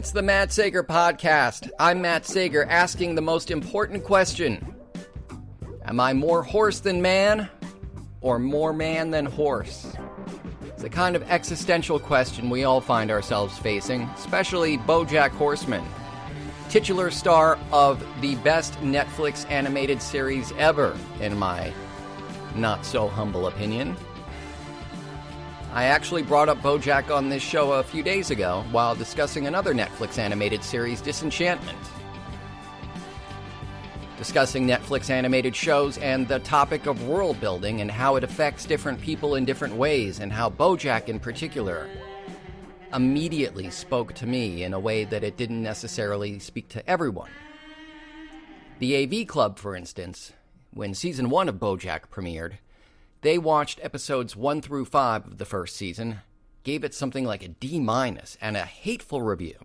It's the Matt Sager Podcast. I'm Matt Sager, asking the most important question. Am I more horse than man, or more man than horse? It's a kind of existential question we all find ourselves facing, especially Bojack Horseman, titular star of the best Netflix animated series ever, in my not-so-humble opinion. I actually brought up Bojack on this show a few days ago while discussing another Netflix animated series, Disenchantment. Discussing Netflix animated shows and the topic of world building and how it affects different people in different ways, and how Bojack in particular immediately spoke to me in a way that it didn't necessarily speak to everyone. The AV Club, for instance, when season 1 of Bojack premiered, they watched episodes 1 through 5 of the first season, gave it something like a D- and a hateful review.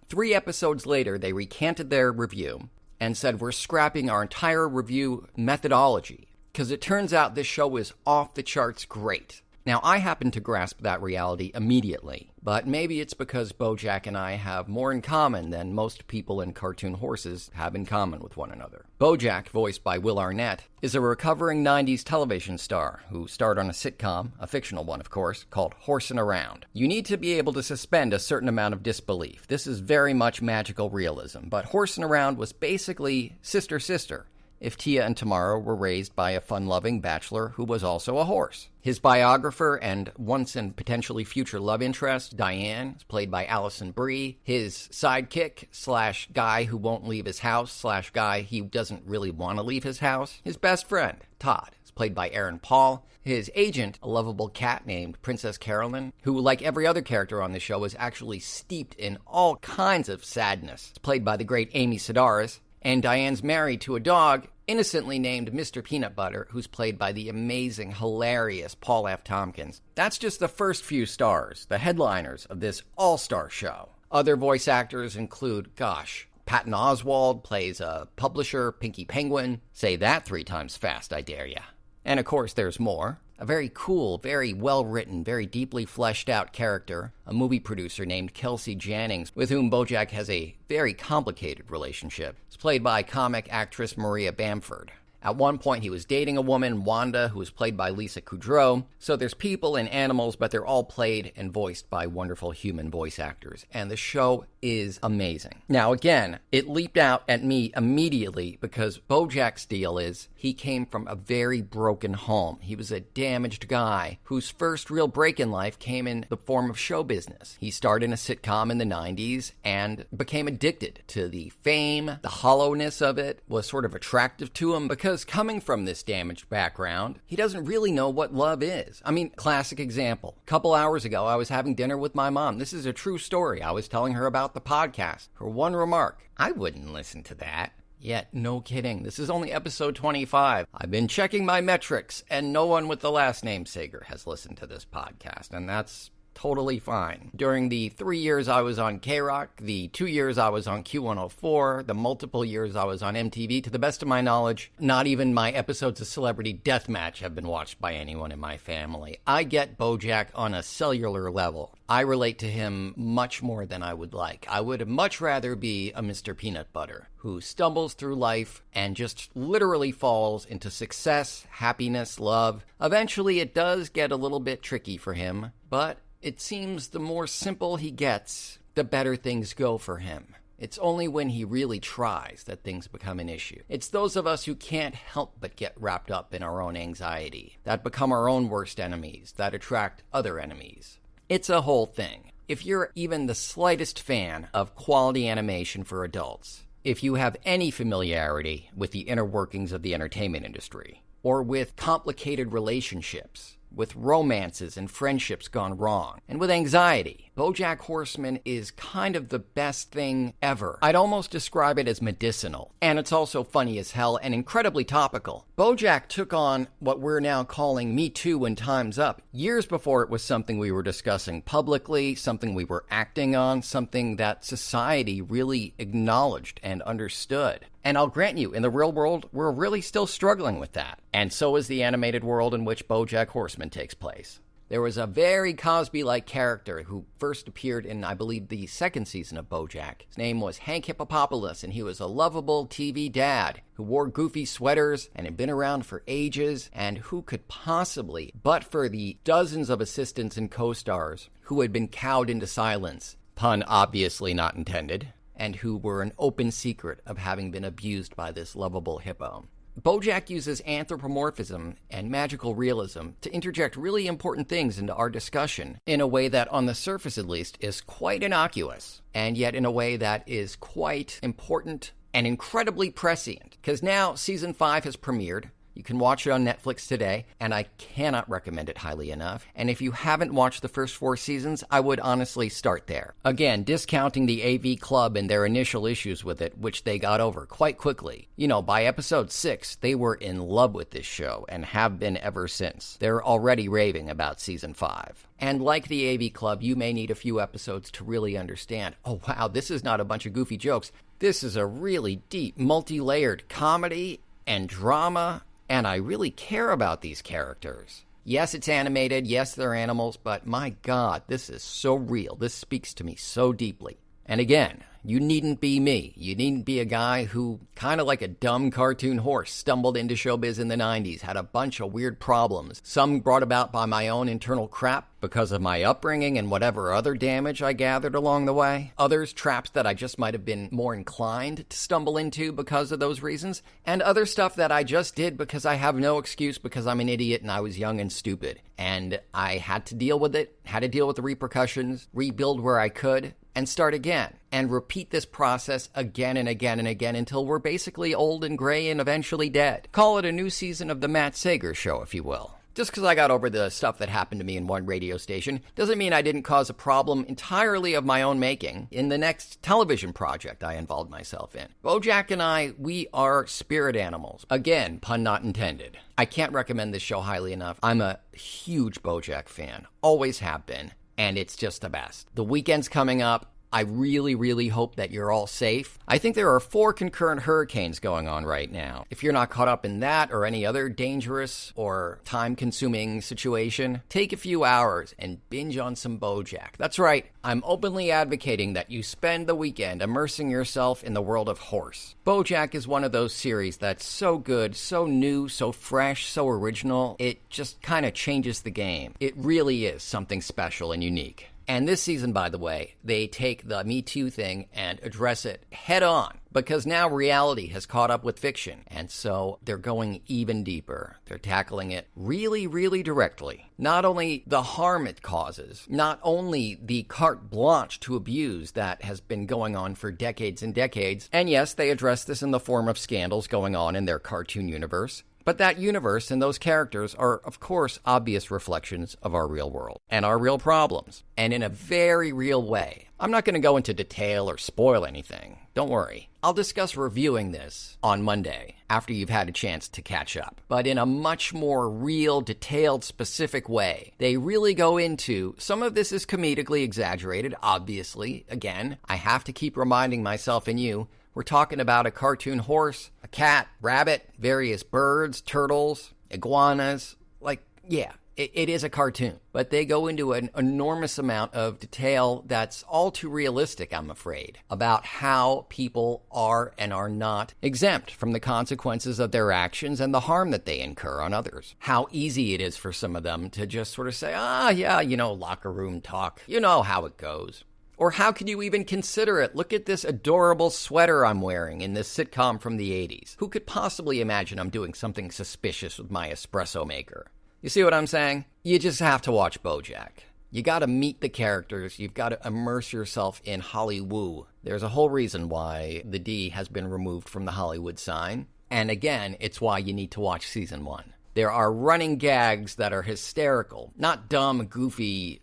3 episodes later, they recanted their review and said, we're scrapping our entire review methodology, because it turns out this show is off the charts great. Now, I happen to grasp that reality immediately, but maybe it's because Bojack and I have more in common than most people in cartoon horses have in common with one another. Bojack, voiced by Will Arnett, is a recovering 90s television star who starred on a sitcom, a fictional one of course, called Horsin' Around. You need to be able to suspend a certain amount of disbelief. This is very much magical realism, but Horsin' Around was basically sister-sister if Tia and Tamara were raised by a fun-loving bachelor who was also a horse. His biographer and once and potentially future love interest, Diane, is played by Alison Brie. His sidekick slash guy who won't leave his house slash guy he doesn't really want to leave his house. His best friend, Todd, is played by Aaron Paul. His agent, a lovable cat named Princess Carolyn, who, like every other character on the show, is actually steeped in all kinds of sadness. It's played by the great Amy Sedaris. And Diane's married to a dog innocently named Mr. Peanut Butter, who's played by the amazing, hilarious Paul F. Tompkins. That's just the first few stars, the headliners of this all-star show. Other voice actors include, Patton Oswalt plays a publisher, Pinky Penguin. Say that 3 times fast, I dare ya. And of course, there's more. A very cool, very well-written, very deeply fleshed-out character, a movie producer named Kelsey Jennings, with whom Bojack has a very complicated relationship. It's played by comic actress Maria Bamford. At one point, he was dating a woman, Wanda, who was played by Lisa Kudrow. So there's people and animals, but they're all played and voiced by wonderful human voice actors. And the show is amazing. Now, again, it leaped out at me immediately because Bojack's deal is he came from a very broken home. He was a damaged guy whose first real break in life came in the form of show business. He starred in a sitcom in the 90s and became addicted to the fame. The hollowness of it was sort of attractive to him because coming from this damaged background, he doesn't really know what love is. I mean, classic example. A couple hours ago, I was having dinner with my mom. This is a true story. I was telling her about the podcast. Her one remark, I wouldn't listen to that. Yet, no kidding. This is only episode 25. I've been checking my metrics, and no one with the last name Sager has listened to this podcast, and that's totally fine. During the 3 years I was on K-Rock, the 2 years I was on Q104, the multiple years I was on MTV, to the best of my knowledge, not even my episodes of Celebrity Deathmatch have been watched by anyone in my family. I get Bojack on a cellular level. I relate to him much more than I would like. I would much rather be a Mr. Peanut Butter who stumbles through life and just literally falls into success, happiness, love. Eventually it does get a little bit tricky for him, but it seems the more simple he gets, the better things go for him. It's only when he really tries that things become an issue. It's those of us who can't help but get wrapped up in our own anxiety, that become our own worst enemies, that attract other enemies. It's a whole thing. If you're even the slightest fan of quality animation for adults, if you have any familiarity with the inner workings of the entertainment industry, or with complicated relationships, with romances and friendships gone wrong, and with anxiety, Bojack Horseman is kind of the best thing ever. I'd almost describe it as medicinal, and it's also funny as hell and incredibly topical. Bojack took on what we're now calling Me Too and Time's Up years before it was something we were discussing publicly, something we were acting on, something that society really acknowledged and understood. And I'll grant you, in the real world, we're really still struggling with that. And so is the animated world in which Bojack Horseman takes place. There was a very Cosby-like character who first appeared in, I believe, the second season of Bojack. His name was Hank Hippopopoulos, and he was a lovable TV dad who wore goofy sweaters and had been around for ages, and who could possibly, but for the dozens of assistants and co-stars who had been cowed into silence, pun obviously not intended, and who were an open secret of having been abused by this lovable hippo. Bojack uses anthropomorphism and magical realism to interject really important things into our discussion in a way that, on the surface at least, is quite innocuous, and yet in a way that is quite important and incredibly prescient. Because now Season 5 has premiered. You can watch it on Netflix today, and I cannot recommend it highly enough. And if you haven't watched the first 4 seasons, I would honestly start there. Again, discounting the AV Club and their initial issues with it, which they got over quite quickly. You know, by episode 6, they were in love with this show and have been ever since. They're already raving about Season 5. And like the AV Club, you may need a few episodes to really understand, oh wow, this is not a bunch of goofy jokes. This is a really deep, multi-layered comedy and drama, and I really care about these characters. Yes, it's animated. Yes, they're animals. But my God, this is so real. This speaks to me so deeply. And again, you needn't be me. You needn't be a guy who, kind of like a dumb cartoon horse, stumbled into showbiz in the 90s, had a bunch of weird problems, some brought about by my own internal crap because of my upbringing and whatever other damage I gathered along the way, others traps that I just might have been more inclined to stumble into because of those reasons, and other stuff that I just did because I have no excuse because I'm an idiot and I was young and stupid, and I had to deal with it, had to deal with the repercussions, rebuild where I could, and start again, and repeat this process again and again and again until we're basically old and gray and eventually dead. Call it a new season of the Matt Sager Show, if you will. Just because I got over the stuff that happened to me in one radio station doesn't mean I didn't cause a problem entirely of my own making in the next television project I involved myself in. Bojack and I, we are spirit animals. Again, pun not intended. I can't recommend this show highly enough. I'm a huge Bojack fan. Always have been. And it's just the best. The weekend's coming up. I really, really hope that you're all safe. I think there are 4 concurrent hurricanes going on right now. If you're not caught up in that or any other dangerous or time-consuming situation, take a few hours and binge on some Bojack. That's right. I'm openly advocating that you spend the weekend immersing yourself in the world of horse. Bojack is one of those series that's so good, so new, so fresh, so original, it just kind of changes the game. It really is something special and unique. And this season, by the way, they take the Me Too thing and address it head on, because now reality has caught up with fiction, and so they're going even deeper. They're tackling it really, really directly. Not only the harm it causes, not only the carte blanche to abuse that has been going on for decades and decades, and yes, they address this in the form of scandals going on in their cartoon universe, but that universe and those characters are, of course, obvious reflections of our real world and our real problems, and in a very real way. I'm not going to go into detail or spoil anything. Don't worry. I'll discuss reviewing this on Monday after you've had a chance to catch up, but in a much more real, detailed, specific way. They really go into, some of this is comedically exaggerated, obviously. Again, I have to keep reminding myself and you, we're talking about a cartoon horse, a cat, rabbit, various birds, turtles, iguanas. Like, yeah, it is a cartoon. But they go into an enormous amount of detail that's all too realistic, I'm afraid, about how people are and are not exempt from the consequences of their actions and the harm that they incur on others. How easy it is for some of them to just sort of say, yeah, locker room talk. You know how it goes. Or how could you even consider it? Look at this adorable sweater I'm wearing in this sitcom from the 80s. Who could possibly imagine I'm doing something suspicious with my espresso maker? You see what I'm saying? You just have to watch Bojack. You gotta meet the characters. You've got to immerse yourself in Hollywood. There's a whole reason why the D has been removed from the Hollywood sign. And again, it's why you need to watch season 1. There are running gags that are hysterical. Not dumb, goofy,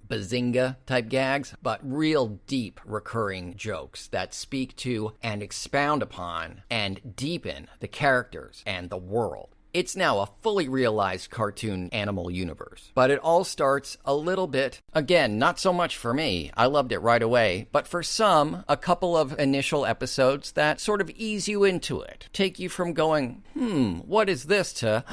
Bazinga type gags, but real deep recurring jokes that speak to and expound upon and deepen the characters and the world. It's now a fully realized cartoon animal universe. But it all starts a little bit, again, not so much for me, I loved it right away, but for some, a couple of initial episodes that sort of ease you into it. Take you from going, what is this, to,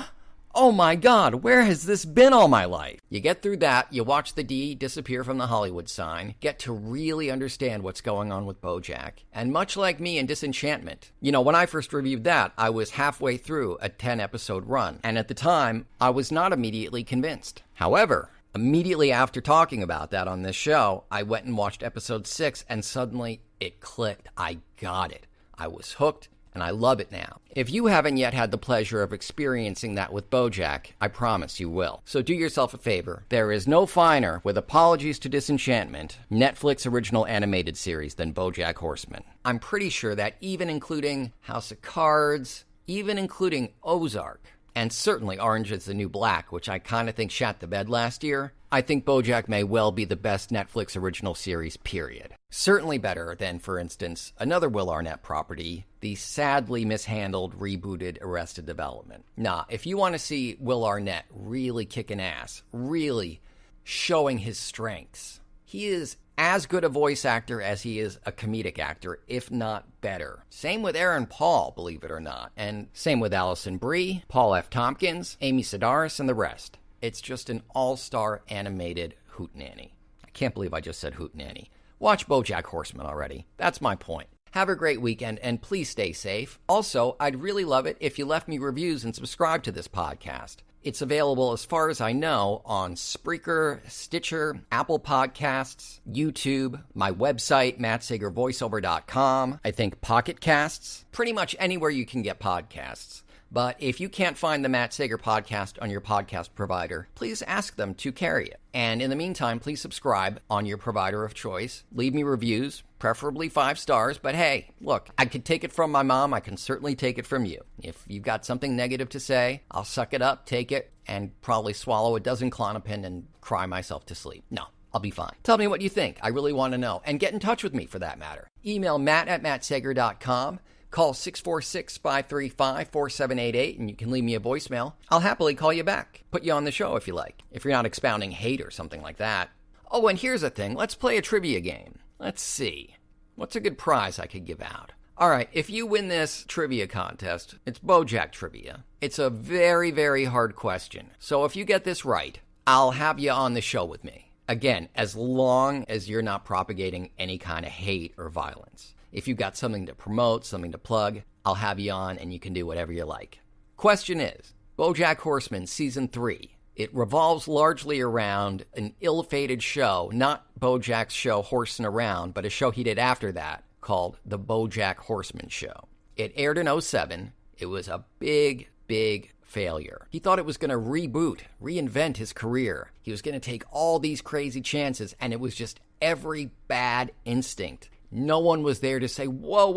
oh my God, where has this been all my life? You get through that, you watch the D disappear from the Hollywood sign, get to really understand what's going on with Bojack. And much like me in Disenchantment, when I first reviewed that, I was halfway through a 10-episode run. And at the time, I was not immediately convinced. However, immediately after talking about that on this show, I went and watched episode 6 and suddenly it clicked. I got it. I was hooked. And I love it now. If you haven't yet had the pleasure of experiencing that with Bojack, I promise you will. So do yourself a favor. There is no finer, with apologies to Disenchantment, Netflix original animated series than Bojack Horseman. I'm pretty sure that even including House of Cards, even including Ozark, and certainly Orange is the New Black, which I kind of think shat the bed last year, I think Bojack may well be the best Netflix original series, period. Certainly better than, for instance, another Will Arnett property, the sadly mishandled, rebooted Arrested Development. Nah, if you want to see Will Arnett really kicking ass, really showing his strengths, he is as good a voice actor as he is a comedic actor, if not better. Same with Aaron Paul, believe it or not, and same with Allison Brie, Paul F. Tompkins, Amy Sedaris, and the rest. It's just an all-star animated hootenanny. I can't believe I just said hootenanny. Watch Bojack Horseman already. That's my point. Have a great weekend, and please stay safe. Also, I'd really love it if you left me reviews and subscribe to this podcast. It's available, as far as I know, on Spreaker, Stitcher, Apple Podcasts, YouTube, my website, mattsagervoiceover.com, I think Pocket Casts, pretty much anywhere you can get podcasts. But if you can't find the Matt Sager podcast on your podcast provider, please ask them to carry it. And in the meantime, please subscribe on your provider of choice. Leave me reviews, preferably 5 stars. But hey, look, I could take it from my mom. I can certainly take it from you. If you've got something negative to say, I'll suck it up, take it, and probably swallow a dozen Klonopin and cry myself to sleep. No, I'll be fine. Tell me what you think. I really want to know. And get in touch with me for that matter. Email matt@mattsager.com. Call 646-535-4788 and you can leave me a voicemail. I'll happily call you back. Put you on the show if you like, if you're not expounding hate or something like that. Oh, and here's a thing. Let's play a trivia game. Let's see. What's a good prize I could give out? All right, if you win this trivia contest, it's Bojack trivia. It's a very, very hard question. So if you get this right, I'll have you on the show with me. Again, as long as you're not propagating any kind of hate or violence. If you've got something to promote, something to plug, I'll have you on and you can do whatever you like. Question is, Bojack Horseman Season 3. It revolves largely around an ill-fated show, not Bojack's show Horsing Around, but a show he did after that called The Bojack Horseman Show. It aired in 2007. It was a big, big failure. He thought it was going to reboot, reinvent his career. He was going to take all these crazy chances, and it was just every bad instinct. No one was there to say, whoa,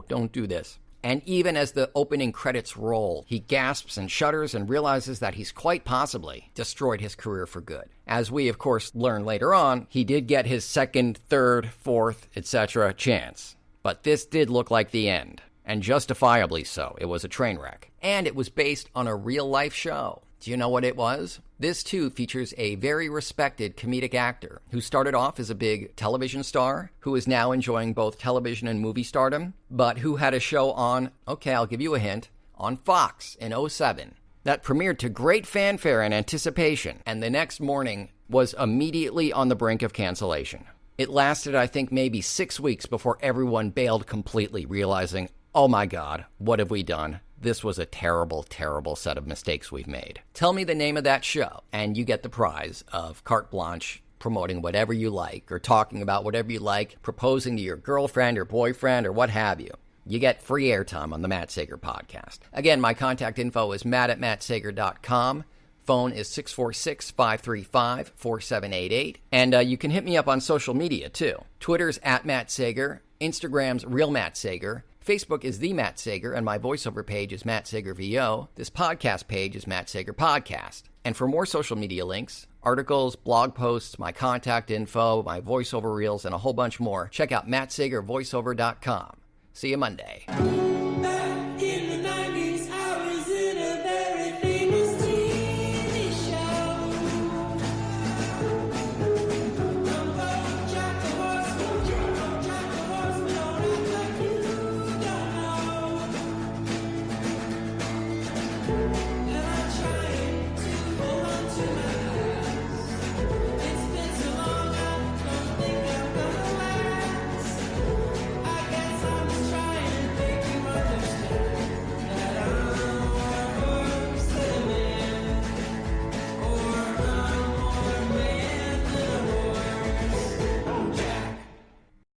don't do this. And even as the opening credits roll, he gasps and shudders and realizes that he's quite possibly destroyed his career for good. As we, of course, learn later on, he did get his second, third, fourth, etc. chance. But this did look like the end. And justifiably so. It was a train wreck. And it was based on a real-life show. Do you know what it was? This, too, features a very respected comedic actor who started off as a big television star, who is now enjoying both television and movie stardom, but who had a show on, okay, I'll give you a hint, on Fox in 2007 that premiered to great fanfare and anticipation, and the next morning was immediately on the brink of cancellation. It lasted, I think, maybe 6 weeks before everyone bailed completely, realizing, oh my God, what have we done? This was a terrible, terrible set of mistakes we've made. Tell me the name of that show, and you get the prize of carte blanche, promoting whatever you like, or talking about whatever you like, proposing to your girlfriend or boyfriend or what have you. You get free airtime on the Matt Sager podcast. Again, my contact info is matt@mattsager.com. Phone is 646-535-4788. And you can hit me up on social media, too. Twitter's @MattSager, Instagram's Real Matt Sager, Facebook is The Matt Sager, and my voiceover page is Matt Sager VO. This podcast page is Matt Sager Podcast. And for more social media links, articles, blog posts, my contact info, my voiceover reels, and a whole bunch more, check out mattsagervoiceover.com. See you Monday.